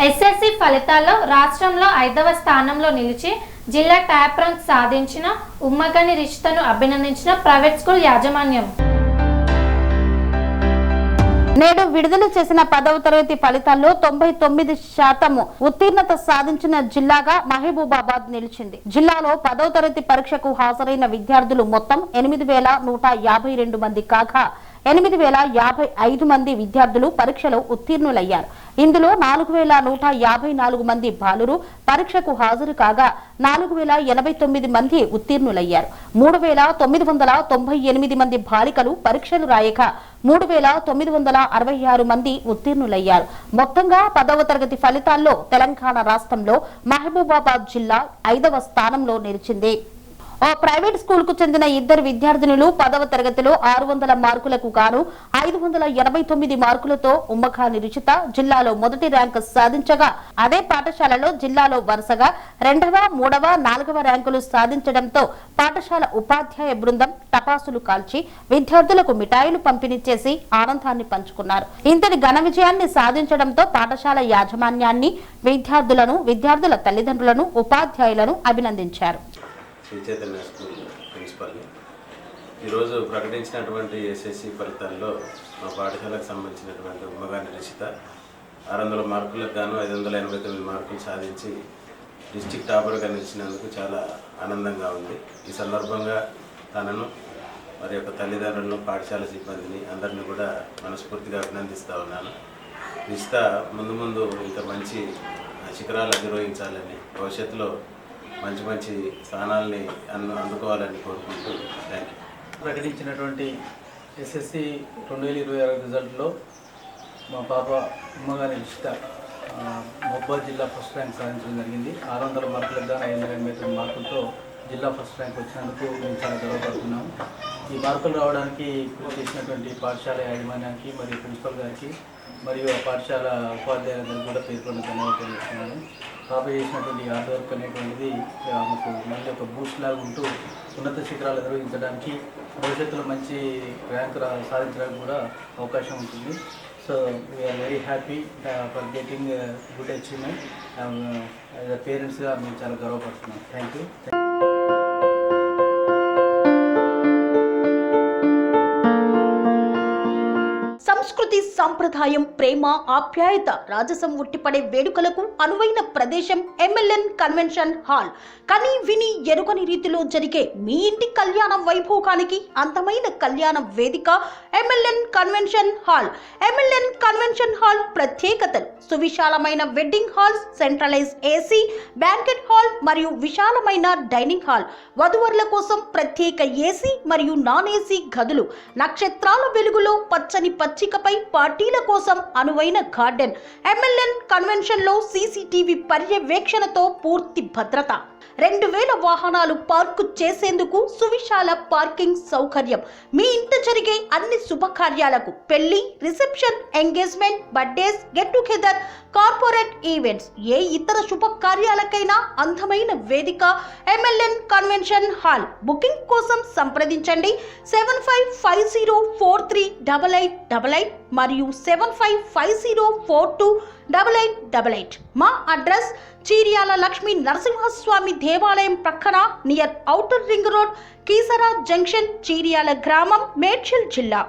SSC ఫలితాల్లో రాష్ట్రంలో 5వ స్థానంలో నిలిచి జిల్లా టాప్ ర్యాంక్ సాధించిన ఉమ్మగని రిషితను అభినందించిన ప్రైవేట్ స్కూల్ యాజమాన్యం. నేడు విడుదల చేసిన 10వ తరగతి ఫలితాల్లో 99% ఉత్తీర్ణత సాధించిన జిల్లాగా మహబూబాబాద్ నిలిచింది. జిల్లాలో 10వ తరగతి పరీక్షకు హాజరైన విద్యార్థులు మొత్తం 8152 మంది కాగా 8055 మంది విద్యార్థులు పరీక్షలో ఉత్తీర్ణులయ్యారు. ఇందులో 4154 మంది బాలురు పరీక్షకు హాజరు కాగా 4089 మంది ఉత్తీర్ణులయ్యారు. 3998 మంది బాలికలు పరీక్షలు రాయక 3966 మంది ఉత్తీర్ణులయ్యారు. మొత్తంగా 10వ తరగతి ఫలితాల్లో తెలంగాణ రాష్ట్రంలో మహబూబాబాద్ జిల్లా 5వ స్థానంలో నిలిచింది. ఓ ప్రైవేట్ స్కూల్ కు చెందిన 2 విద్యార్థినులు 10వ తరగతిలో 600 మార్కులకు గాను 589 మార్కులతో ఉమ్మఖాని రుచిత జిల్లాలో మొదటి ర్యాంకు సాధించగా అదే పాఠశాలలో జిల్లాలో వరుసగా 2వ, 3వ, 4వ ర్యాంకులు సాధించడంతో పాఠశాల ఉపాధ్యాయ బృందం టపాసులు కాల్చి విద్యార్థులకు మిఠాయిలు పంపిణీ చేసి ఆనందాన్ని పంచుకున్నారు. ఇంతటి ఘన విజయాన్ని సాధించడంతో పాఠశాల యాజమాన్యాన్ని, విద్యార్థుల తల్లిదండ్రులను, ఉపాధ్యాయులను అభినందించారు. చైతన్య స్కూల్ ప్రిన్సిపల్ని ఈరోజు ప్రకటించినటువంటి ఎస్ఎస్సి ఫలితాల్లో మా పాఠశాలకు సంబంధించినటువంటి ఉమ్మగాని రిషిత 600 మార్కులకు గాను 589 మార్కులు సాధించి డిస్టిక్ టాపర్గా నిలిచినందుకు చాలా ఆనందంగా ఉంది. ఈ సందర్భంగా తనను మరి యొక్క తల్లిదండ్రులను, పాఠశాల సిబ్బందిని అందరినీ కూడా మనస్ఫూర్తిగా అభినందిస్తూ ఉన్నాను. రిషిత ముందు ఇంకా మంచి శిఖరాలు అధిరోహించాలని, భవిష్యత్తులో మంచి స్థానాలని అందుకోవాలని కోరుకుంటూ థ్యాంక్ యూ. ప్రకటించినటువంటి ఎస్ఎస్సి 2026 రిజల్ట్లో మా పాప ఉమ్మగాని రిషిత మహబూబాబాద్ జిల్లా ఫస్ట్ ర్యాంక్ సాధించడం జరిగింది. 600 మార్కులకు గాను 589 మార్కులతో జిల్లా ఫస్ట్ ర్యాంక్ వచ్చినందుకు మేము చాలా గర్వపడుతున్నాము. ఈ మార్కులు రావడానికి కృషి చేసినటువంటి పాఠశాల యాజమాన్యానికి మరియు ప్రిన్సిపల్ గారికి మరియు ఆ పాఠశాల ఉపాధ్యాయులందరికీ కూడా పేర్కొన్న ధన్యవాదాలు చేస్తున్నాను. పాప చేసినటువంటి హార్డ్ వర్క్ అనేటువంటిది మాకు మళ్ళీ ఒక బూస్ట్ లాగా ఉంటూ ఉన్నత శిఖరాలు నిర్వహించడానికి, భవిష్యత్తులో మంచి ర్యాంక్ సాధించడానికి కూడా అవకాశం ఉంటుంది. So we are very happy for getting good achievement. As a పేరెంట్స్గా మేము చాలా గర్వపడుతున్నాం. Thank you. సంస్కృతి, సంప్రదాయం, ప్రేమ, ఆప్యాయత, రాజసం ఉట్టిపడే వేడుకలకు అనువైన ప్రదేశం ఎంఎల్ఎన్ కన్వెన్షన్ హాల్. కని విని ఎరుగని రీతిలో జరిగే మీ ఇంటి కళ్యాణ వైభోగానికి అందమైన కళ్యాణ వేదిక M L N convention hall. M L N convention hall ప్రత్యేకతలు: సువిశాలమైన wedding halls, centralise AC banquet hall మరియు విశాలమైన డైనింగ్ హాల్, వధువరుల కోసం ప్రత్యేక ఏసీ మరియు నాన్ ఏసీ గదులు, నక్షత్రాల వెలుగులో పచ్చని పచ్చికపై పార్టీల కోసం అనువైన గార్డెన్. ఎంఎల్ఎన్ కన్వెన్షన్ లో సీసీటీవీ పర్యవేక్షణతో పూర్తి భద్రత, 2000 వాహనాలు పార్కు చేసేందుకు సువిశాల పార్కింగ్ సౌకర్యం. మీ ఇంట జరిగే అన్ని శుభకార్యాలకు, పెళ్లి, reception, engagement, birthdays, get together, corporate events, ఏ ఇతర శుభకార్యాలకైనా అందమైన వేదిక ఎంఎల్ఎన్ కన్వెన్షన్ హాల్. బుకింగ్ కోసం సంప్రదించండి 7550438888 మరియు 7550428888. మా అడ్రస్ చీర్యాల లక్ష్మీ నరసింహస్వామి దేవాలయం ప్రక్కన, near outer ring road, Keesara junction, Cheeryal గ్రామం, మేడ్చల్ జిల్లా.